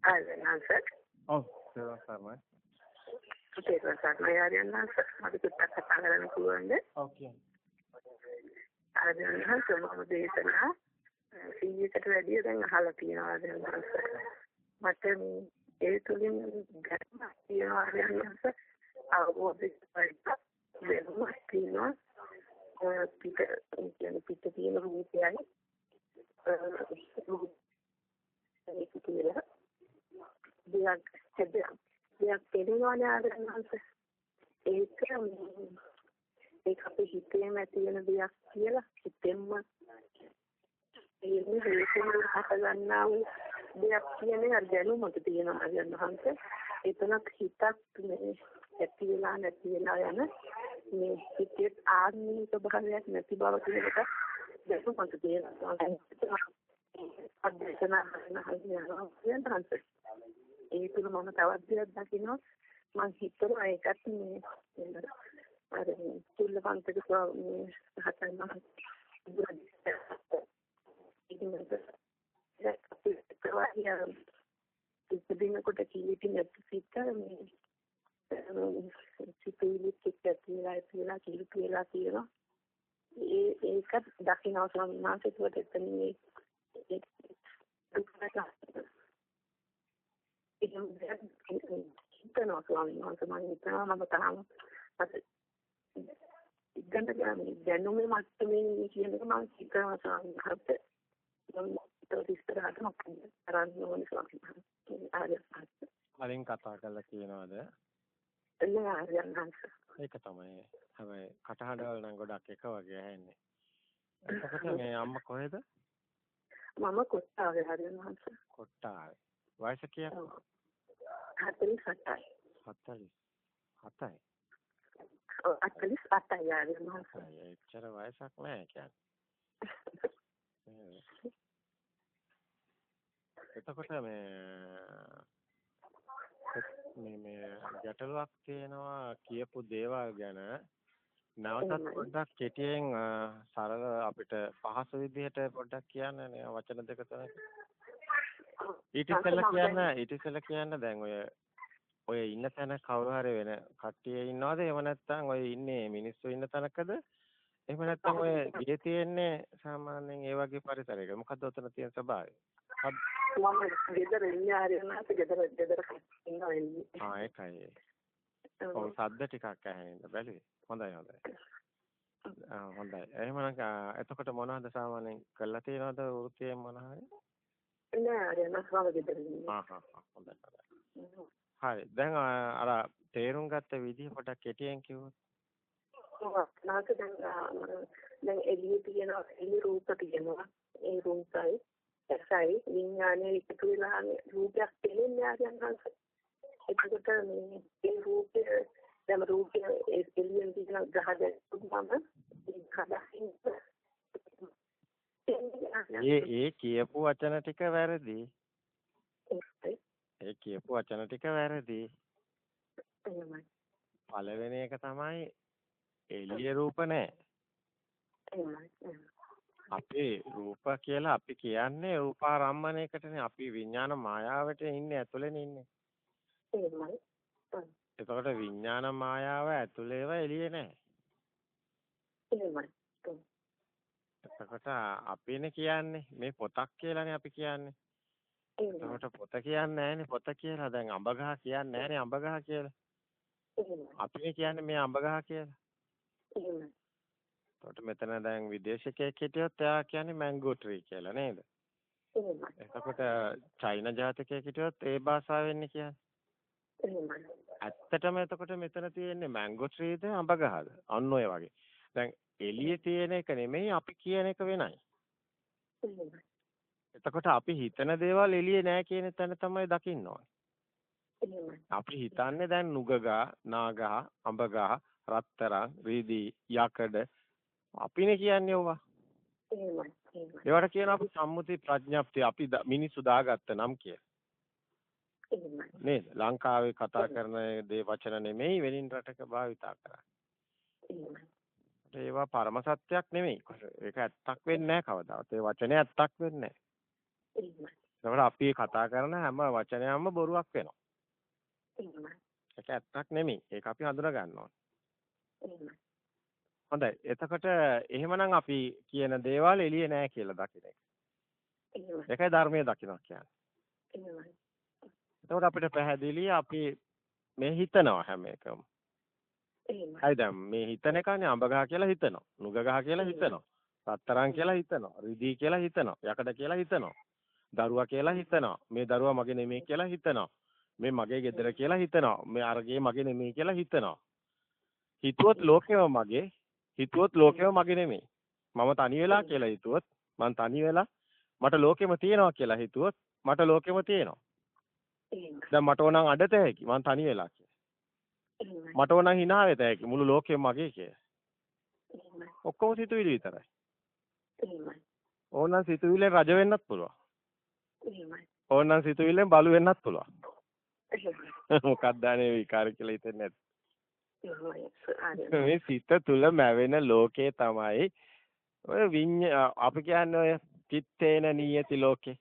ආරයන්හන්ස. ඔව් ඒක තමයි. ඒක තමයි ආරයන්හන්ස. අපි ටිකක් කතා කරන්න පුළුවන්ද? ඕකේ. ආරයන්හන්ස මම දේශනා 100කට වැඩිය දැන් අහලා තියෙනවා ආරයන්හන්ස. මට ඒ තුලින් ගැටමක් තියෙනවා ආරයන්හන්ස. අවබෝධයක් වෙනවා තියෙනවා. පිට තියෙන රූපයයි ඒක කියලා දෙයක් තේරෙනවනේ ආරයන්හන්ස. ඒක අපේ හිතේම ඇති වෙන දෙයක් කියලා හිතෙන්ම ඒ හේතුන් හටගන්නා වූ දෙයක් කියන්නේ අර දැනුමක තියෙනවා ආරයන්හන්ස. එතනක් හිතක් මේ ඇති වෙලා නැති වෙලා යන මේ හිතේ ආත්මීය ස්වභාවයක් නැති බව කියන එක දැනුමක තියෙනවා. අධ්‍යයනා කරනවා ඒ තුල මම තවත් දෙයක් දකිනවා. මම හිතනවා ඒකත් මේ අර තුල්ලපන්තක ස්වාමීන් ඉතින් කීටි නැති සිත මේ සිතුවිලි කියලා කියනවා. ඒකත් දකින්න ස්වාමීන් වහන්සේ තුවට එතනින් හිතනවා ස්වාමීන් වහන්සේ මම හිතනවා මම තාම ඉගෙන ගන්න දැනුමේ මට්ටමේ කියන එක මම හිතනවා ස්වාමීන් වහන්සේ. මම ඉස්සරහට මොකක්ද කරන්න ඕනේ ස්වාමීන් වහන්සේ. කලින් කතා කරලා කියනවාද? එන්නේ ආරයන්හන්ස. ඒක තමයි. හැබැයි කටහඬවල නම් ගොඩක් එක වගේ ඇහෙන්නේ. එතකොට මේ අම්මා කොහෙද? මම කොට්ටාවේ ආරයන්හන්ස. කොට්ටාවේ. වයස කීයද? 47යි. 47යි. 48යි ආරයන්හන්ස. එච්චර වයසක් නෑ කියන්නේ. එතකොට මේ ගැටලුවක් තියෙනවා කියපු දේවල් ගැන නැවතත් පොඩ්ඩක් කෙටියෙන් සරල අපිට පහසු විදිහට පොඩ්ඩක් කියන්න නේ වචන දෙක තුනක්. ඊට ඉස්සෙල්ලා කියන්න දැන් ඔය ඉන්න තැන කවුරු හරි වෙන කට්ටිය ඉන්නවද? එහෙම නැත්නම් ඔය ඉන්නේ මිනිස්සු ඉන්න තැනකද? එහෙම නැත්නම් ඔය ගේ තියෙන්නේ සාමාන්‍යයෙන් ඒ වගේ පරිසරයක. මොකද්ද උතන තියෙන ස්වභාවය? මම ගෙදර ඉන්නේ ආරයන්හන්ස ගෙදර ඉන්නවා එන්නේ. ඒකයි. ඔව් සද්ද ටිකක් ඇහෙන්න බැලුවේ. හොඳයි. හොඳයි. එහෙමනම් එතකොට මොනවද සාමාන්‍යයෙන් කරලා තියෙනවද වෘත්තියෙන් මොනවද? නෑ ආරයන්හන්ස මම ගෙදර ඉන්නේ. හොඳයි. හරි. දැන් අර තේරුම් ගත්ත විදිහ පොඩක් කෙටියෙන් කිව්වොත්. දැන් එළියේ තියෙන එළි රූප තියෙනවා. ඒ රූපයි ඇසයි විඥානයේ එකතු වෙලා රූපයක් දෙන්නේ ආරයන්හන්ස. එතකොට මේ රූපේ දැන් රූපේ එළියෙන් තියෙන ගහ දැක්කුවම ඒ කියපු වචන ටික වැරදි. ඒ කියපු වචන ටික වැරදි. පළවෙනි එක තමයි එළිය රූප නැහැ. අපේ රූප කියලා අපි කියන්නේ රූපාරම්මණයකටනේ. අපි විඥාන මායාවට ඉන්නේ ඇතුළේනේ ඉන්නේ. එතකොට විඥාන මායාව ඇතුළේව එළියේ නැහැ. එතකොට අපිනේ කියන්නේ මේ පොතක් කියලානේ අපි කියන්නේ. එතකොට පොත කියන්නේ නැහැනේ පොත කියලා. දැන් අඹ ගහ කියන්නේ නැහැනේ අඹ ගහ කියලා. අපිනේ කියන්නේ මේ අඹ ගහ කියලා. එතකොට මෙතන දැන් විදේශිකයෙක් හිටියොත් එයා කියන්නේ මැංගෝ ට්‍රී කියලා නේද? එතකොට චයිනා ජාතිකයෙක් හිටියොත් ඒ භාෂාවෙන්නේ කියන්නේ. ඇත්තටම එතකොට මෙතන තියෙන්නේ මැංගෝ ට්‍රීද අඹ ගහද? අන්න ඔය වගේ. දැන් එළියේ තියෙන එක නෙමෙයි අපි කියන එක වෙනයි. එතකොට අපි හිතන දේවල් එළියේ නෑ කියන තැන තමයි දකින්න ඕනේ. අපි හිතන්නේ දැන් නුගගහ, නාගහ, අඹගහ, රත්තරන්, රීදී, යකඩ අපිනේ කියන්නේ ඕවා. ඒවට කියන අපි සම්මුති ප්‍රඥප්තිය අපි මිනිස්සු දාගත්ත නම් කිය. නේද? ලංකාවේ කතා කරන දේ වචන නෙමෙයි වෙනින් රටක භාවිතා කරන්නේ. ඒවා පරම සත්‍යයක් නෙමෙයි. ඒක ඇත්තක් වෙන්නේ නැහැ කවදාවත්. ඒ වචනේ ඇත්තක් වෙන්නේ නැහැ. ඒකට අපි කතා කරන හැම වචනයක්ම බොරුවක් වෙනවා. එහෙමයි. ඒක ඇත්තක් නෙමෙයි. ඒක අපි හඳුනා ගන්න ඕනේ. එහෙමයි. හොඳයි. එතකොට එහෙමනම් අපි කියන දේවල් එළියේ නෑ කියලා දකින්න එක. එහෙමයි. ඒකයි ධර්මයේ දකින්න කියන්නේ. එහෙමයි. එතකොට අපිට පැහැදිලි අපි මේ හිතනවා හැම එකම. එහෙමයි. හරි දැන් මේ හිතන එකනේ අඹ ගහ කියලා හිතනවා. නුග ගහ කියලා හිතනවා. රත්තරන් කියලා හිතනවා. රිදී කියලා හිතනවා. යකඩ කියලා හිතනවා. දරුවා කියලා හිතනවා. මේ දරුවා මගේ නෙමෙයි කියලා හිතනවා. මේ මගේ ගෙදර කියලා හිතනවා. මේ අරගේ මගේ නෙමෙයි කියලා හිතනවා. හිතුවොත් ලෝකෙම මගේ, හිතුවොත් ලෝකෙම මගේ නෙමෙයි. මම තනි වෙලා කියලා හිතුවොත් මං තනි වෙලා මට ලෝකෙම තියෙනවා කියලා හිතුවොත් මට ලෝකෙම තියෙනවා. දැන් මට ඕනනම් අඬත හැකි මං තනි වෙලා කියලා. මට ඕනනම් hina වෙත හැකි මුළු ලෝකෙම මගේ කියලා. ඔක්කොම සිතුවිලි විතරයි. ඕනනම් සිතුවිල්ලෙන් රජ වෙන්නත් පුළුවන්. ඕනනම් සිතුවිල්ලෙන් බලු වෙන්නත් පුළුවන්. මොකක්ද අනේ විකාර කියලා හිතන්නේ නැද්ද? මේ සිත තුල මැවෙන ලෝකේ තමයි ඔය අපි කියන්නේ ඔය චිත්තේන නියති ලෝකේ.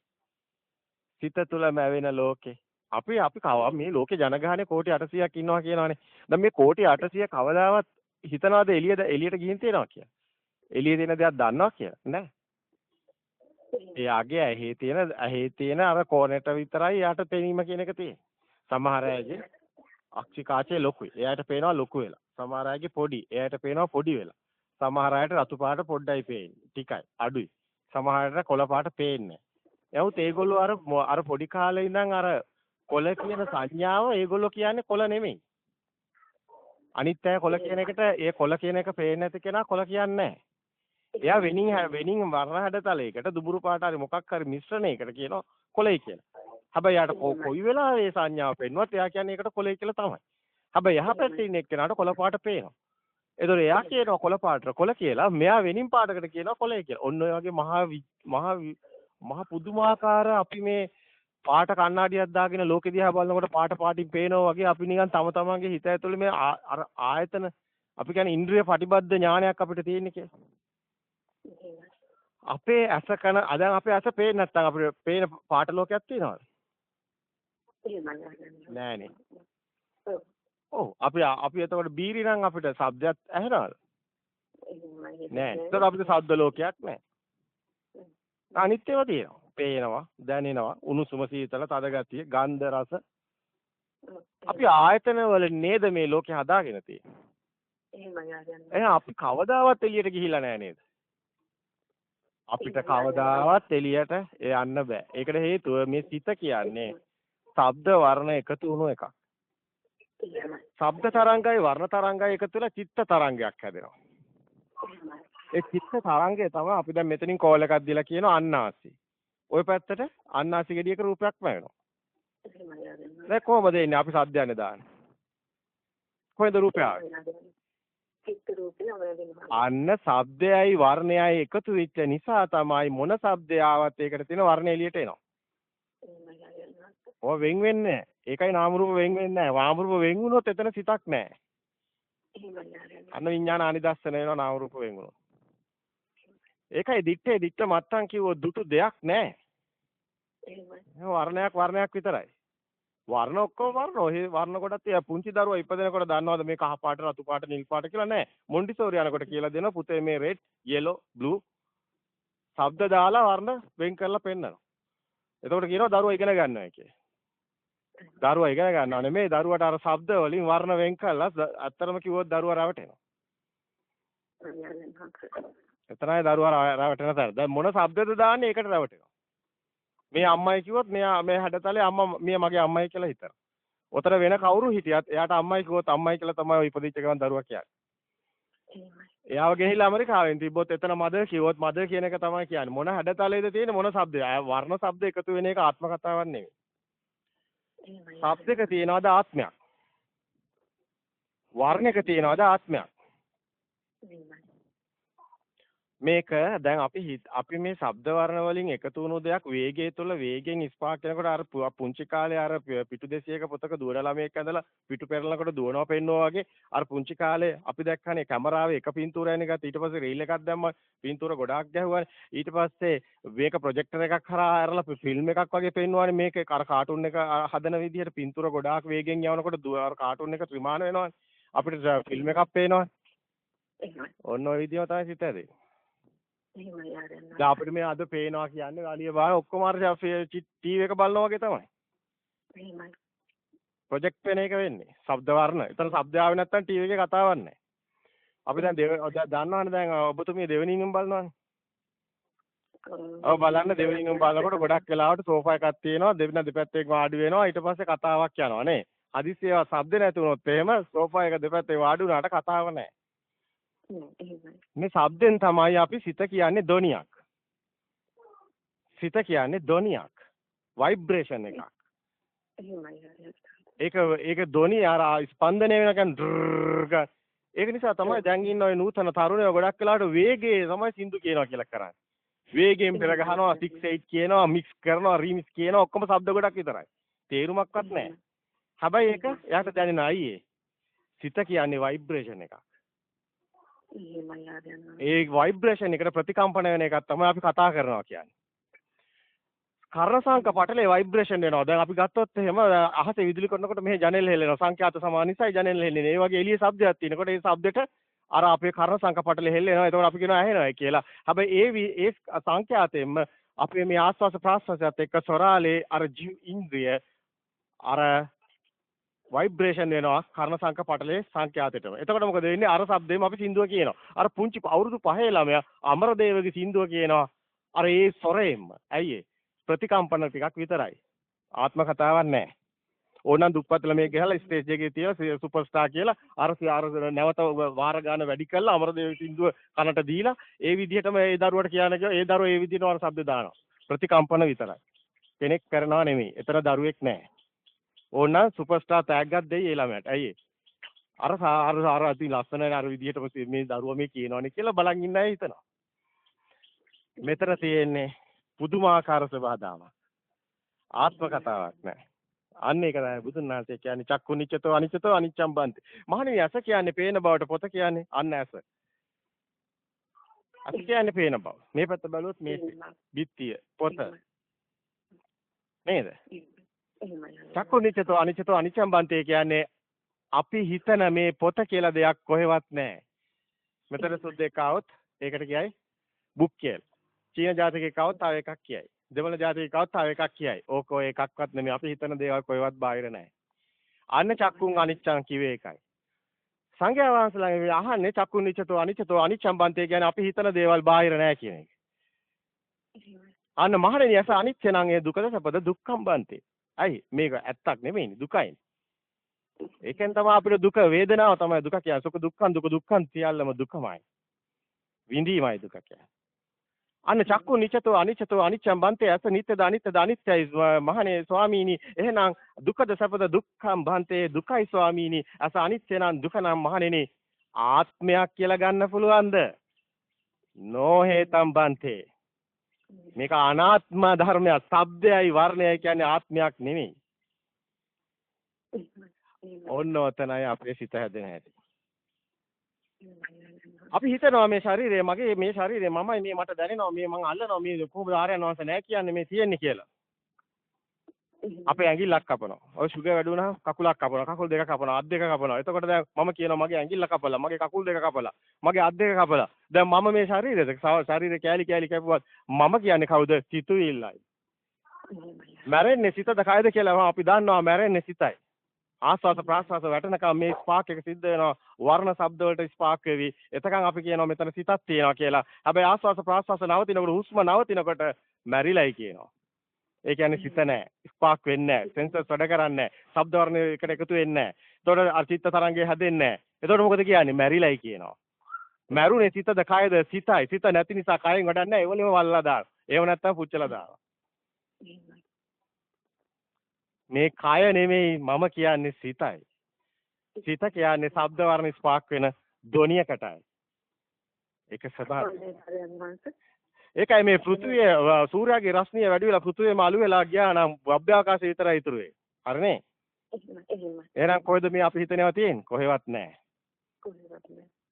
සිත තුල මැවෙන ලෝකේ. අපි කව මේ ලෝකේ ජනගහනේ කෝටි 800ක් ඉන්නවා කියනවානේ. දැන් මේ කෝටි 800 කවදාවත් හිතනවාද එළියට ගිහින් තියනවා කියලා? එළියේ තියෙන දේක් දන්නවා කියලා? නෑ. එයාගේ ඇහි තියෙන අර කෝණයට විතරයි යාට පෙනීම කියන එක තියෙන්නේ. සමහර අයගේ අක්ෂිකාචේ ලොකුයි. එයාට පේනවා ලොකු වෙලා. සමහර අයගේ පොඩි. එයාට පේනවා පොඩි වෙලා. සමහර අයට රතු පාට පොඩ්ඩයි පේන්නේ. ටිකයි. අඩුයි. සමහර අයට කොළ පාට පේන්නේ නැහැ. එහුත් ඒගොල්ලෝ අර පොඩි කාලේ ඉඳන් අර කොළ කියන සංඥාව ඒගොල්ලෝ කියන්නේ කොළ නෙමෙයි. අනිත් අය කොළ කියන එකට ඒ කොළ කියන එක පේන්නේ නැති කෙනා කොළ කියන්නේ නැහැ. එයා වෙනින් වර්ණ හැඩතලයකට දුඹුරු පාට හරි මොකක් හරි මිශ්‍රණයකට කියනවා කොළේ කියලා. හැබැයි යාට කොයි වෙලාවෙ ඒ සංඥාව පෙන්නුවත් එයා කියන්නේ ඒකට කොළේ කියලා තමයි. හැබැයි යහපැත්තේ ඉන්න එක්කෙනාට කොළ පාට පේනවා. ඒතකොට එයා කියනවා කොළ පාට කොළ කියලා. මෙයා වෙනින් පාටකට කියනවා කොළේ කියලා. ඔන්න ඔය වගේ මහා පුදුමාකාර අපි මේ පාට කණ්ණාඩියක් දාගෙන ලෝකෙ දිහා බලනකොට පාටින් පේනවා වගේ අපි නිකන් තම තමන්ගේ හිත ඇතුළේ මේ අර ආයතන අපි කියන්නේ ඉන්ද්‍රිය ප්‍රතිබද්ධ ඥානයක් අපිට තියෙන්නේ කියලා. අපේ ඇස කන දැන් අපේ ඇස පේන්නේ නැත්නම් අපිට පේන පාට ලෝකයක් තියෙනවද? නෑනේ. ඔව් අපි එතකොට බීරි නම් අපිට ශබ්දයක් ඇහෙනවද? නෑ. ඒතකොට අපිට ශබ්ද ලෝකයක් නෑ. අනිත් ඒවා තියෙනවා. පේනවා, දැනෙනවා, උණුසුම සීතල, තද ගතිය, ගන්ධ රස. අපි ආයතන වල නේද මේ ලෝකේ හදාගෙන තියෙන්නේ. එහෙනම් අපි කවදාවත් එළියට ගිහිල්ලා නෑ නේද? අපිට කවදාවත් එළියට යන්න බෑ. ඒකට හේතුව මේ සිත කියන්නේ ශබ්ද වර්ණ එකතු වුණු එකක්. ශබ්ද තරංගයි වර්ණ තරංගයි එකතු වෙලා චිත්ත තරංගයක් හැදෙනවා. ඒ චිත්ත තරංගය තමයි අපි දැන් මෙතනින් කෝල් එකක් දීලා කියනවා අන්නාසි. ওই පැත්තට අන්නාසි ගෙඩියක රූපයක්ම වෙනවා. දැන් කොහමද එන්නේ අපි සද්දයන්නේ දාන්නේ? කොහෙද රූපය ආවේ? අන්න ශබ්දයයි වර්ණයයි එකතු වෙච්ච නිසා තමයි මොන ශබ්දය ආවත් ඒකට තියෙන වර්ණ එළියට එනවා. ඔය වෙන් වෙන්නේ. ඒකයි නාම රූප වෙන් වෙන්නේ නැහැ. වාම රූප වෙන් වුණොත් එතන සිතක් නැහැ. අන්න විඥාන අනිදස්සන වෙනවා නාම රූප වෙන් වුණොත්. ඒකයි දිත්තේ මත්තන් කිව්වොත් දුටු දෙයක් නැහැ. වර්ණයක් විතරයි. වර්ණ ඔක්කොම වර්ණ. ඔය වර්ණ කොටත් ඒ පුංචි දරුවා ඉපදෙනකොට දන්නවද මේ කහ පාට, රතු පාට, නිල් පාට කියලා නැහැ. මොන්ටිසෝරි යනකොට කියලා දෙනවා පුතේ මේ රෙඩ්, yellow, blue ශබ්ද දාලා වර්ණ වෙන් කරලා පෙන්නනවා. එතකොට කියනවා දරුවා ඉගෙන ගන්නවා කියලා. දරුවා ඉගෙන ගන්නව නෙමෙයි දරුවට අර ශබ්ද වලින් වර්ණ වෙන් කළා අත්‍තරම කිව්වොත් දරුවා රැවටෙනවා. එතනයි දරුවා රැවටෙන තැන. දැන් මොන ශබ්දද දාන්නේ ඒකට රැවටෙනවා. මේ අම්මයි කිව්වොත් මෙයා මේ හැඩතලේ අම්මා මේ මගේ අම්මයි කියලා හිතනවා. උතර වෙන කවුරු හිටියත් එයාට අම්මයි කිව්වොත් අම්මයි කියලා තමයි ඉපදිච්ච ගමන් දරුවා කියන්නේ. එයාව ගෙහිලා ඇමරිකාවෙන් තිබ්බොත් එතන මදර් කිව්වොත් මදර් කියන එක තමයි කියන්නේ. මොන හැඩතලේද තියෙන්නේ මොන ශබ්දය? වර්ණ ශබ්ද එකතු වෙන එක ආත්ම කතාවක් නෙමෙයි. ශබ්දක තියනවාද ආත්මයක්? වර්ණයක තියනවාද ආත්මයක්? මේක දැන් අපි මේ ශබ්ද වර්ණ වලින් එකතු වුණු දෙයක් වේගය තුළ වේගෙන් ස්පාක් කරනකොට අර පුංචි කාලේ අර පිටු 200ක පොතක දුවන ළමයෙක් ඇඳලා පිටු පෙරලනකොට දුවනවා පෙන්නවා වගේ අර පුංචි කාලේ අපි දැක්කනේ කැමරාවේ එක පින්තූරයක්නේ ගත්ත ඊට පස්සේ රීල් එකක් දැම්මා පින්තූර ගොඩාක් ගැහුවානේ ඊට පස්සේ මේක ප්‍රොජෙක්ටර් එකක් හරහා අරලා ෆිල්ම් එකක් වගේ පෙන්වුවානේ මේක අර කාටුන් එක හදන විදිහට පින්තූර ගොඩාක් වේගෙන් යවනකොට අර කාටුන් එක ත්‍රිමාන වෙනවානේ අපිට ෆිල්ම් එකක් පේනවානේ ඔන්න ඔය විදිහම තමයි සිත ඇදෙන්නේ දැන් අපිට මේ අද පේනවා කියන්නේ අලිය බාන ඔක්කොම අර ටීවී එක බලනවා වගේ තමයි. එහෙමයි. ප්‍රොජෙක්ට් වෙන එක වෙන්නේ. ශබ්ද වර්ණ. ඒතර ශබ්ද ආවේ නැත්නම් ටීවී එකේ කතාවක් නැහැ. අපි දැන් දන්නවනේ දැන් ඔබතුමිය දෙවෙනිින්ම බලනවානේ. ඔව් බලන්න දෙවෙනිින්ම බලනකොට ගොඩක් වෙලාවට සෝෆා එකක් තියෙනවා දෙපැත්තෙන් වාඩි වෙනවා ඊට පස්සේ කතාවක් යනවා නේ. හදිස්සිය ශබ්ද නැති වුණොත් එහෙම සෝෆා එක දෙපැත්තේ වාඩි වුණාට කතාවක් නැහැ. මේ ශබ්දෙන් තමයි අපි සිත කියන්නේ ධ්වනියක්. සිත කියන්නේ ධ්වනියක්. ভাইබ්‍රේෂන් එකක්. ඒක ධ්වනිය අර ස්පන්දනය වෙනකන් ඒක නිසා තමයි දැන් ඉන්න ඔය නූතන තරුණයෝ ගොඩක් වෙලාවට වේගයේ තමයි සින්දු කියනවා කියලා කරන්නේ. වේගයෙන් පෙර ගහනවා 6 8 කියනවා මික්ස් කරනවා රීමික්ස් කියනවා ඔක්කොම ශබ්ද ගොඩක් විතරයි. තේරුමක්වත් නැහැ. හැබැයි ඒක එයාට දැනෙන අයියේ. සිත කියන්නේ ভাইබ්‍රේෂන් එකක්. ඒ ভাইබ්‍රේෂන් එකට ප්‍රතිකම්පන වෙන එකක් තමයි අපි කතා කරනවා කියන්නේ. කර්ණසංක පටලේ ভাইබ්‍රේෂන් වෙනවා. දැන් අපි ගත්තොත් එහෙම අහසේ විදුලි කරනකොට මෙහි ජනෙල් හෙලෙනවා. සංඛ්‍යාත සමාන නිසායි ජනෙල් හෙලෙන්නේ. ඒ වගේ එළියේ ශබ්දයක් තියෙනකොට ඒ ශබ්දෙට අර අපේ කර්ණසංක පටලේ හෙලෙනවා. ඒතකොට අපි කියනවා ඇහෙනවා කියලා. හැබැයි ඒ සංඛ්‍යාතයෙන්ම අපේ මේ ආස්වාස ප්‍රාස්වාසයත් එක්ක සොරාලේ අර ඉන්ද්‍රිය අර ভাইබ්‍රේෂන් වෙනවා කර්ණසංක පටලේ සංඛ්‍යාතෙටම. එතකොට මොකද වෙන්නේ? අර શબ્දෙම අපි සින්දුව කියනවා. අර පුංචි අවුරුදු 5 ළමයා අමරදේවගේ සින්දුව කියනවා. අර ඒ සොරේම්ම. ඇයි ඒ? ප්‍රතිකම්පන ටිකක් විතරයි. ආත්ම කතාවක් නැහැ. ඕනනම් දුප්පත් ළමයෙක් ගහලා ස්ටේජ් එකේ තියලා සුපර් ස්ටාර් කියලා අර නැවත වාර ගන්න වැඩි කළා අමරදේව සින්දුව කනට දීලා ඒ විදිහටම ඒ දරුවට කියන ඒ දරුවා ඒ විදිහටම අර શબ્ද දානවා. ප්‍රතිකම්පන විතරයි. කෙනෙක් කරනවා නෙමෙයි. එතන දරුවෙක් නැහැ. ඕනනම් සුපර් ස්ටාර් තෑග්ගක් දෙයි ඒ ළමයාට. ඇයි අර අති ලස්සන අර විදිහටම මේ දරුවා මේ කියනවනේ කියලා බලන් ඉන්න අය හිතනවා. මෙතන තියෙන්නේ පුදුමාකාර ස්වභාවයක්. ආත්ම කතාවක් නෑ. අන්න ඒක තමයි බුදුන් වහන්සේ කියන්නේ චක්කු නිච්චතෝ අනිච්චතෝ අනිච්චම් බන්ති. මහණෙනි ඇස කියන්නේ පේන බවට පොත කියන්නේ අන්න ඇස. ඇස කියන්නේ පේන බව. මේ පැත්ත බැලුවොත් මේ බිත්තිය පොත. නේද? චක්කු නිච්චතෝ අනිච්චතෝ අනිච්චම් බන්ති කියන්නේ අපි හිතන මේ පොත කියලා දෙයක් කොහෙවත් නැහැ. මෙතන සුද්දෙක් ආවොත් ඒකට කියයි බුක් කියලා. චීන ජාතිකයෙක් ආවොත් තව එකක් කියයි. දෙමළ ජාතිකයෙක් ආවොත් තව එකක් කියයි. ඕක ඔය එකක්වත් නෙමෙයි. අපි හිතන දේවල් කොහෙවත් බාහිර නැහැ. අන්න චක්කුන් අනිච්චං කිව්වේ ඒකයි. සංඝයා වහන්සේලාගේ අහන්නේ චක්කුන් නිච්චතෝ අනිච්චතෝ අනිච්චම් බන්තේ කියන්නේ අපි හිතන දේවල් බාහිර නැහැ කියන එක. අන්න මහණෙනි ඇස අනිච්ච නම් ඒ දුකද සැපද දුක්ඛම් බන්තේ. අයි මේක ඇත්තක් නෙමෙයිනේ දුකයි. ඒකෙන් තමයි අපිට දුක වේදනාව තමයි දුක කියන්නේ. සුඛ දුක්ඛං සියල්ලම දුකමයි. විඳීමයි දුක කියන්නේ. අන්න චක්කු නිච්චතෝ අනිච්චතෝ අනිච්චම් බන්තේ ඇස නිත්‍යද අනිත්‍යද අනිත්‍යයි මහණේ ස්වාමීනි. එහෙනම් දුකද සැපද දුක්ඛම් බන්තේ දුකයි ස්වාමීනි. ඇස අනිත්‍ය නම් දුක නම් මහණෙනි ආත්මයක් කියලා ගන්න පුළුවන්ද? නොහේතම් බන්තේ. මේක අනාත්ම ධර්මයක්. ශබ්දයයි වර්ණයයි කියන්නේ ආත්මයක් නෙමෙයි. ඔන්න ඔතනයි අපේ සිත හැදෙන හැටි. අපි හිතනවා මේ ශරීරය මගේ මේ ශරීරය මමයි මේ මට දැනෙනවා මේ මං අල්ලනවා මේ කොහොමද ආර්යයන් වහන්සේ නැහැ කියන්නේ මේ තියෙන්නේ කියලා. අපේ ඇඟිල්ලක් කපනවා. ඔය සුගර් වැඩි වුණාම කකුලක් කපනවා. කකුල් දෙක කපනවා. අත් දෙක කපනවා. එතකොට දැන් මම කියනවා මගේ ඇඟිල්ල කපලා, මගේ කකුල් දෙක කපලා, මගේ අත් දෙක කපලා. දැන් මම මේ ශරීරයද ශරීරේ කෑලි කෑලි කැපුවත් මම කියන්නේ කවුද? සිතුවිල්ලයි. මැරෙන්නේ සිතද කයද කියලා අපි දන්නවා මැරෙන්නේ සිතයි. ආස්වාස ප්‍රාස්වාස වැටෙනකම් මේ ස්පාක් එක සිද්ධ වෙනවා වර්ණ ශබ්ද වලට ස්පාක් වෙවි. එතකන් අපි කියනවා මෙතන සිතක් තියෙනවා කියලා. හැබැයි ආස්වාස ප්‍රාස්වාස නවතිනකොට හුස්ම නවතිනකොට මැරිලයි කියනවා. ඒ කියන්නේ සිත නැහැ. ස්පාක් වෙන්නේ නැහැ. සෙන්සර්ස් වැඩ කරන්නේ නැහැ. ශබ්ද වර්ණ එකට එකතු වෙන්නේ නැහැ. එතකොට අර චිත්ත තරංගේ හැදෙන්නේ නැහැ. එතකොට මොකද කියන්නේ? මැරිලයි කියනවා. මැරුනේ සිතද කයද? සිතයි. සිත නැති නිසා කයෙන් වැඩක් නැහැ. ඒවලෙම වල්ලා දානවා. ඒව නැත්තම් පුච්චලා දානවා. මේ කය නෙමෙයි මම කියන්නේ සිතයි. සිත කියන්නේ ශබ්ද වර්ණ ස්පාක් වෙන ධ්වනියකටයි. ඒක ස්වභාවය. ඒකයි මේ පෘථිවිය සූර්යාගේ රශ්මිය වැඩි වෙලා පෘථිවියම අළු වෙලා ගියා නම් අභ්‍යවකාශය විතරයි ඉතුරු වෙන්නේ. හරිනේ? එහෙනම් කොහෙද මේ අපි හිතනවා තියෙන්නේ? කොහෙවත් නැහැ.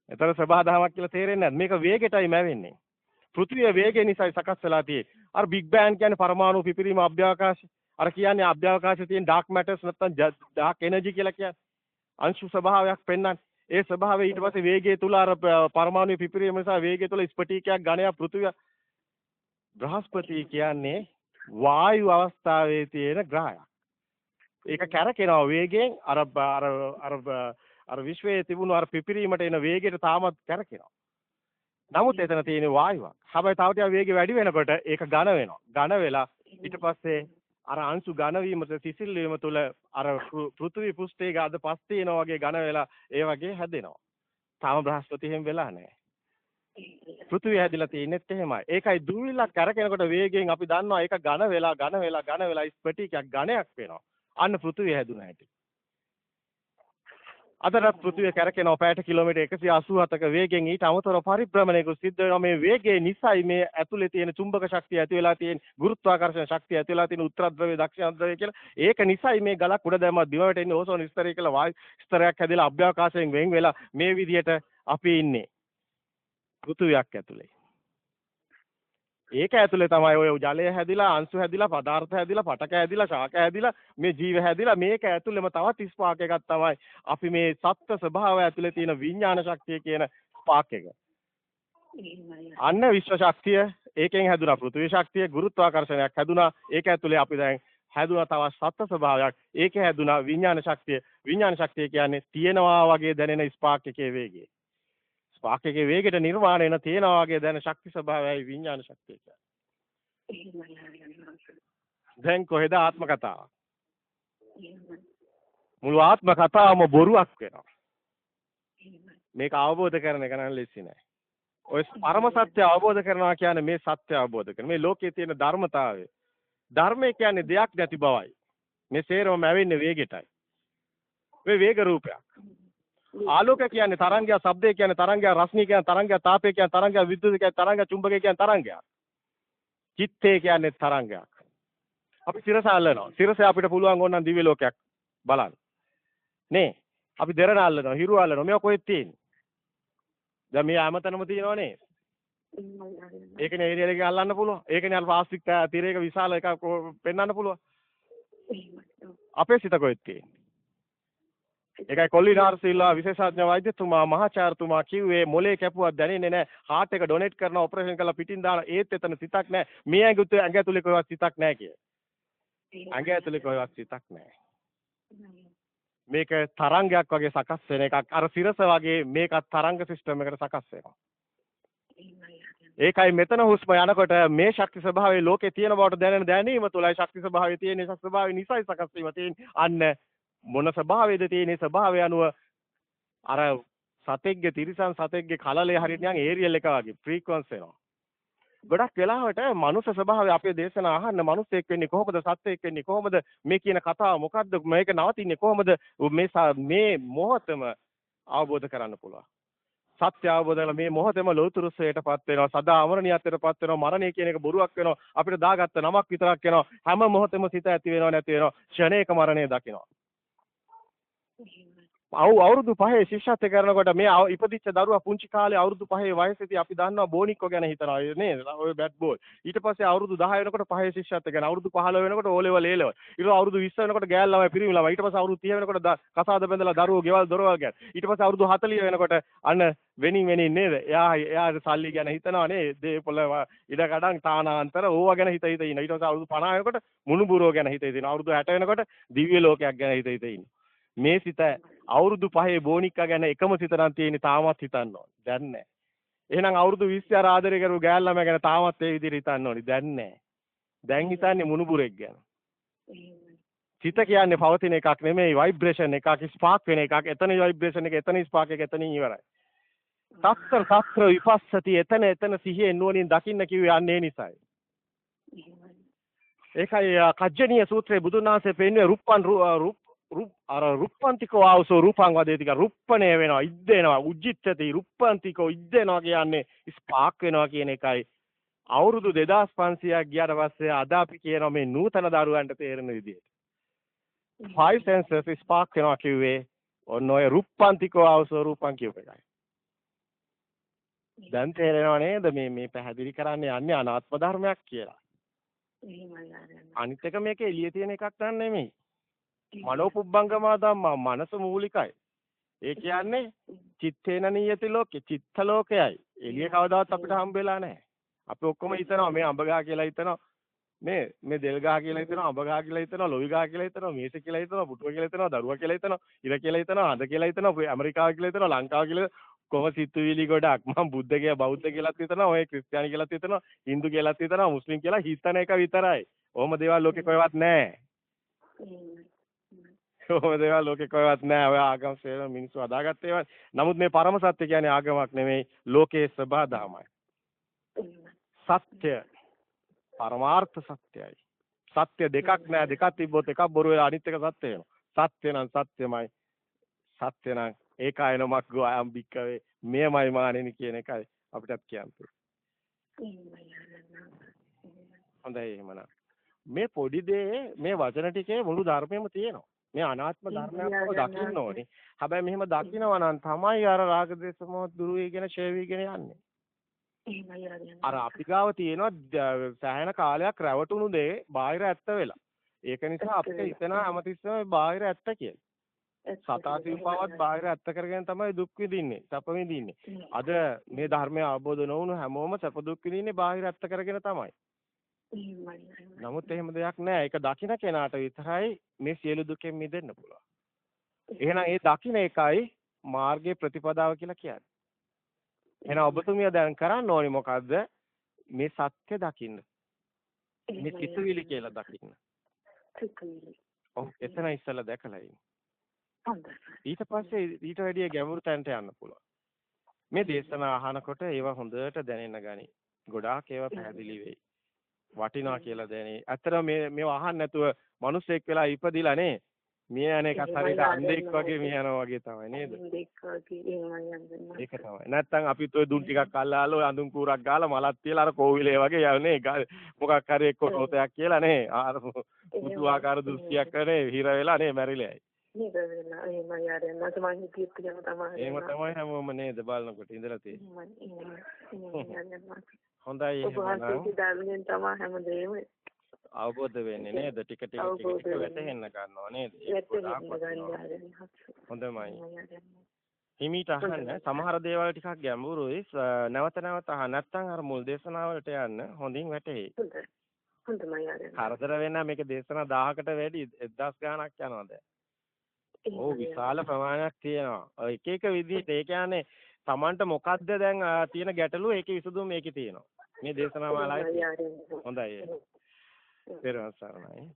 ඒතර සබහා දහමක් කියලා තේරෙන්නේ නැහැ. මේක වේගයටයි මැවෙන්නේ. පෘථිවිය වේගය නිසායි සකස් වෙලා තියෙන්නේ. අර බිග් බෑන් කියන්නේ පරමාණු පිපිරීම අභ්‍යවකාශය. අර කියන්නේ අභ්‍යවකාශයේ තියෙන ඩාර්ක් මැටර්ස් නැත්නම් ඩාර්ක් එනර්ජි කියලා කියන්නේ. අංශු ස්වභාවයක් පෙන්වන්නේ. ඒ ස්වභාවය ඊට පස්සේ වේගය තුල අර පරමාණු පිපිරීම නිසා වේගය තුල ස්පටිකයක් ඝනයක් පෘථිවිය. බ්‍රහස්පති කියන්නේ වායු අවස්ථාවේ තියෙන ග්‍රහයක්. ඒක කැරකෙනවා වේගයෙන් අර විශ්වයේ තිබුණු අර පිපිරීමට එන වේගයට තාමත් කැරකෙනවා. නමුත් එතන තියෙන වායුවක්. හැබැයි තව ටිකක් වේගය වැඩි වෙනකොට ඒක ඝන වෙනවා. ඝන වෙලා ඊට පස්සේ අර අංශු ඝන වීමට සිසිල් වීම තුළ අර පෘථිවි පෘෂ්ඨයේ ගාද පස් තියෙනා වගේ ඝන වෙලා ඒ වගේ හැදෙනවා. තාම බ්‍රහස්පති හැම වෙලා නැහැ. පෘථිවිය හැදිලා තියෙනෙත් එහෙමයි. ඒකයි දුවිලක් කැරකෙනකොට වේගයෙන් අපි දන්නවා ඒක ඝන වෙලා ස්පටිකයක් ඝනයක් වෙනවා. අන්න පෘථිවිය හැදුන හැටි. අදට පෘථිවිය කැරකෙනවා පැයට කිලෝමීටර් 187ක වේගෙන් ඊට අමතරව පරිභ්‍රමණයක සිද්ධ වෙනවා. මේ වේගයේ නිසයි මේ ඇතුලේ තියෙන චුම්බක ශක්තිය ඇති වෙලා තියෙන ගුරුත්වාකර්ෂණ ශක්තිය ඇති වෙලා තියෙන උත්තර ද්‍රවය දක්ෂිණ ද්‍රවය කියලා. ඒක නිසයි මේ ගලක් උඩ දැම්මා බිම වැටෙන්නේ ඕසෝන ස්තරය කියලා වායු ස්තරයක් හැදිලා අභ්‍යවකාශයෙන් වෙන් වෙලා මේ විදිහට අපි ඉන්නේ. පෘථිවියක් ඇතුලේ. ඒක ඇතුලේ තමයි ඔය ජලය හැදිලා, අංශු හැදිලා, පදාර්ථ හැදිලා, පටක හැදිලා, ශාක හැදිලා, මේ ජීව හැදිලා මේක ඇතුලේම තවත් ස්පාක් එකක් තමයි අපි මේ සත්ත්ව ස්වභාවය ඇතුලේ තියෙන විඥාන ශක්තිය කියන ස්පාක් එක. අන්න විශ්ව ශක්තිය ඒකෙන් හැදුනා පෘථිවි ශක්තිය, ගුරුත්වාකර්ෂණයක් හැදුනා. ඒක ඇතුලේ අපි දැන් හැදුනා තවත් සත්ත්ව ස්වභාවයක්. ඒකේ හැදුනා විඥාන ශක්තිය. විඥාන ශක්තිය කියන්නේ තියෙනවා වගේ දැනෙන ස්පාක් එකේ වේගය. ස්පාක් එකේ වේගයට නිර්වාණය වෙන තියෙනවා වගේ දැන ශක්ති ස්වභාවයයි විඥාන ශක්තිය කියන්නේ. දැන් කොහෙද ආත්ම කතාව? මුළු ආත්ම කතාවම බොරුවක් වෙනවා. මේක අවබෝධ කරන එක නම් ලෙසි නෑ. ඔය පරම සත්‍ය අවබෝධ කරනවා කියන්නේ මේ සත්‍ය අවබෝධ කරන. මේ ලෝකයේ තියෙන ධර්මතාවය. ධර්මය කියන්නේ දෙයක් නැති බවයි. මේ සේරම ඇවෙන්නේ වේගෙටයි. මේ වේග රූපයක්. ආලෝක කියන්නේ තරංගය, ශබ්දය කියන්නේ තරංගය, රශ්මිය කියන්නේ තරංගය, තාපය කියන්නේ තරංගය, විද්‍යුත් කියන්නේ තරංගය, චුම්බකය කියන්නේ තරංගයක්. චිත්තය කියන්නේ තරංගයක්. අපි සිරස අල්ලනවා. සිරස අපිට පුළුවන් ඕනනම් දිව්‍ය ලෝකයක් බලන්න. නේ? අපි දෙරණ අල්ලනවා, හිරු අල්ලනවා. මේවා කොහෙද තියෙන්නේ? දැන් මේ හැමතැනම තියෙනවනේ. ඒකනේ ඒරියල් එකේ අල්ලන්න පුළුවන්. ඒකනේ අර ප්ලාස්ටික් තිරයක විශාල එකක් පෙන්වන්න පුළුවන්. අපේ සිත කොහෙද තියෙන්නේ? ඒකයි කොල්ලිනාර් සිල්වා විශේෂඥ වෛද්‍යතුමා මහාචාර්යතුමා කිව්වේ මොලේ කැපුවක් දැනෙන්නේ නැහැ. හાર્ට් එක ඩොනේට් කරන ඔපරේෂන් කරලා පිටින් දාන ඒත් එතන සිතක් නැහැ. මේ ඇඟ ඇතුලේ කොහෙවත් සිතක් නැහැ කිය. ඇඟ ඇතුලේ කොහෙවත් සිතක් නැහැ. මේක තරංගයක් වගේ සකස් වෙන එකක්. අර සිරස වගේ මේකත් තරංග සිස්ටම් එකකට සකස් වෙනවා. ඒකයි මෙතන හුස්ම යනකොට මේ ශක්ති ස්වභාවයේ ලෝකේ තියෙන බවට දැනෙන දැනීම තුලයි ශක්ති ස්වභාවයේ තියෙන ස්වභාවය නිසයි සකස් වීම තියෙන්නේ. අන්න මොන ස්වභාවයේද තියෙන ස්වභාවය අනුව අර සතෙක්ගේ තිරිසන් සතෙක්ගේ කලලේ හරියට නිකන් ඒරියල් එක වගේ ෆ්‍රීකවන්ස් වෙනවා. ගොඩක් වෙලාවට මනුස්ස ස්වභාවය අපේ දේශනා අහන්න මිනිස්සෙක් වෙන්නේ කොහොමද සත්වෙක් වෙන්නේ කොහොමද මේ කියන කතාව මොකද්ද මේක නවතින්නේ කොහොමද මේ මොහොතම අවබෝධ කරන්න පුළුවන්. සත්‍ය අවබෝධ කරලා මේ මොහොතේම ලෝතුරුස්සයටපත් වෙනවා සදා අමරණීයත්වයටපත් වෙනවා මරණය කියන එක බොරුවක් වෙනවා අපිට දාගත්ත නමක් විතරක් වෙනවා හැම මොහොතෙම සිත ඇති වෙනව නැති වෙනවා ක්ෂණයක මරණය දකිනවා. අවුරුදු 5 ශිෂ්‍යත්ව කරනකොට මේ ඉපදිච්ච දරුවා පුංචි කාලේ අවුරුදු 5 වයසේදී අපි දන්නවා බෝනික්කෝ ගැන හිතනවා නේද? ඔය බැට් බෝල්. ඊට පස්සේ අවුරුදු 10 වෙනකොට 5 ශිෂ්‍යත්ව කරන අවුරුදු 15 වෙනකොට ඕ ලෙවල් ඒ ලෙවල්. ඊට අවුරුදු 20 වෙනකොට ගෑල් ළමයි පිරිමි ළමයි. ඊට පස්සේ අවුරුදු 30 වෙනකොට කසාද බැඳලා දරුවෝ ගෙවල් දොරවල් ගැන. ඊට පස්සේ අවුරුදු 40 වෙනකොට අන්න වෙනින් නේද? එයා සල්ලි ගැන හිතනවා නේ. දේපොළ ඉඩ කඩන් තානාන්තර ඕවා ගැන හිත ඉන්න. ඊට පස්සේ අවුරුදු 50 වෙනකොට මුණුබුරෝ ගැන හිත ඉන්න. අවුරුදු 60 වෙනකොට දිව්‍ය ලෝකයක් ගැන හිත ඉන්න. මේ සිත අවුරුදු 5 බෝනික්කා ගැන එකම සිත නම් තියෙන්නේ තාමත් හිතන්න ඕනේ. දැන් නැහැ. එහෙනම් අවුරුදු 20 අර ආදරය කරු ගෑල් ළමයා ගැන තාමත් ඒ විදිහට හිතන්න ඕනේ. දැන් නැහැ. දැන් හිතන්නේ මුණුබුරෙක් ගැන. සිත කියන්නේ පවතින එකක් නෙමෙයි ভাইබ්‍රේෂන් එකක් ස්පාර්ක් වෙන එකක්. එතන ভাইබ්‍රේෂන් එක එතන ස්පාර්ක් එක එතනින් ඉවරයි. සත්‍ර විපස්සති එතන සිහියේ නුවණින් දකින්න කිව්වේ අන්න ඒ නිසායි. ඒකයි කජ්ජනීය සූත්‍රයේ බුදුන් වහන්සේ පෙන්වන්නේ අර රුප්පන්තිකෝ ආවසෝ රූපං වදේති කියලා රුප්පණය වෙනවා ඉද්දෙනවා උජ්ජිත්තති රුප්පන්තිකෝ ඉද්දෙනවා කියන්නේ ස්පාක් වෙනවා කියන එකයි අවුරුදු 2500ක් ගියාට පස්සේ අද අපි කියනවා මේ නූතන දරුවන්ට තේරෙන විදිහට five senses spark වෙනවා කිව්වේ ඔන්න ඔය රුප්පන්තිකෝ ආවසෝ රූපං කියප එකයි. දැන් තේරෙනව නේද මේ පැහැදිලි කරන්නේ යන්නේ අනාත්ම ධර්මයක් කියලා. අනිත් එක මේක එළියේ තියෙන එකක් නන් නෙමෙයි. මනෝපුබ්බංගමා ධම්මා මනස මූලිකයි. ඒ කියන්නේ චිත්තේන නියති ලෝකේ චිත්ත ලෝකයයි. එළිය කවදාවත් අපිට හම්බ වෙලා නැහැ. අපි ඔක්කොම හිතනවා මේ අඹ ගහ කියලා හිතනවා. මේ දෙල් ගහ කියලා හිතනවා අඹ ගහ කියලා හිතනවා ලොවි ගහ කියලා හිතනවා මේස කියලා හිතනවා පුටුව කියලා හිතනවා දරුවා කියලා හිතනවා ඉර කියලා හිතනවා හඳ කියලා හිතනවා ඇමරිකාව කියලා හිතනවා ලංකාව කියලා කොහොම සිතුවිලි ගොඩක් මම බුද්ධ කියලා බෞද්ධ කියලාත් හිතනවා ඔය ක්‍රිස්තියානි කියලාත් හිතනවා හින්දු කියලාත් හිතනවා මුස්ලිම් කියලා හිතන එක විතරයි. ඔහොම දේවල් ලෝකේ කොහෙවත් නැහැ. ඔහොම දේවල් ලෝකේ කොහෙවත් නැහැ. ඔය ආගම් සේන මිනිස්සු හදාගත්ත ඒවා. නමුත් මේ පරම සත්‍ය කියන්නේ ආගමක් නෙමෙයි ලෝකේ ස්වභාවයමයි. සත්‍ය පරමාර්ථ සත්‍යයි. සත්‍ය දෙකක් නෑ දෙකක් තිබ්බොත් එකක් බොරු වෙලා අනිත් එක සත්‍ය වෙනවා. සත්‍ය නම් සත්‍යමයි. සත්‍ය නම් ඒකායන මග්ගෝ අයම් බික්කවේ මෙයමයි මානෙනි කියන එකයි අපිටත් කියන්නේ. හොඳයි එහෙමනම්. මේ පොඩි දේ මේ වචන ටිකේ මුළු ධර්මෙම තියෙනවා. මේ අනාත්ම ධර්මයක් දකින්න ඕනේ. හැබැයි මෙහෙම දකින්නවා නම් තමයි අර රාග දේශ මොහ දුරු වෙගෙන ඡය වෙගෙන යන්නේ. අර අපි ගාව තියෙනවා සෑහෙන කාලයක් රැවටුණු දේ බාහිර ඇත්ත වෙලා. ඒක නිසා අපිට හිතෙනවා හැමතිස්සෙම බාහිර ඇත්ත කියලා. සතා සිව්පාවත් බාහිර ඇත්ත කරගෙන තමයි දුක් විඳින්නේ, සැප විඳින්නේ. අද මේ ධර්මය අවබෝධ නොවුණු හැමෝම සැප දුක් විඳින්නේ බාහිර ඇත්ත කරගෙන තමයි. නමුත් එහෙම දෙයක් නෑ. ඒක දකින්න කෙනාට විතරයි මේ සියලු දුකෙන් මිදෙන්න පුළුවන්. එහෙනම් ඒ දකින්න එකයි මාර්ගයේ ප්‍රතිපදාව කියලා කියන්නේ. එහෙනම් ඔබතුමිය දැන් කරන්න ඕනේ මොකද්ද? මේ සත්‍ය දකින්න. මේ සිතුවිලි කියලා දකින්න. ඔව් එතන ඉස්සලා දැකලා ඉන්න. ඊට පස්සේ ඊට වැඩිය ගැඹුරු තැනට යන්න පුළුවන්. මේ දේශනා අහනකොට ඒවා හොඳට දැනෙන්න ගනි. ගොඩාක් ඒවා පැහැදිලි වෙයි. වටිනවා කියලා දැනේ. ඇත්තටම මේව අහන්න නැතුව මිනිස්සෙක් වෙලා ඉපදිලා නේ. මිය යන එකත් හරියට අන්ධෙක් වගේ මිය යනවා වගේ තමයි නේද? ඒක තමයි. නැත්තම් අපිත් ඔය දුම් ටිකක් අල්ලාලා ඔය අඳුන් කූරක් ගාලා මලක් තියලා අර කෝවිලේ වගේ යන්නේ මොකක් හරි එක්ක රෝතයක් කියලා නේ. අර මුතු ආකාර දෘෂ්ටියක් කරේ හිර වෙලා නේ මැරිලායි. එහෙම තමයි හැමෝම නේද බලනකොට ඉඳලා තියෙන්නේ. හොඳයි එහෙනම්. අවබෝධ වෙන්නේ නේද? ටික ටික වැටහෙන්න ගන්නවා නේද? හොඳමයි. හිමීට අහන්න සමහර දේවල් ටිකක් ගැඹුරුයි. නැවත නැවත අහන්න නැත්නම් අර මුල් දේශනාවලට යන්න හොඳින් වැටහෙයි. කරදර වෙන මේක දේශනා 1000කට වැඩි 1000 ගාණක් යනවා දැන්. ඕ විශාල ප්‍රමාණයක් තියෙනවා. එක එක විදිහට ඒ කියන්නේ Tamanට මොකද්ද දැන් තියෙන ගැටලුව ඒකේ විසඳුම මේකේ තියෙනවා. මේ දේශනා මාලාවේ. හොඳයි. පෙරවන් සරණයි.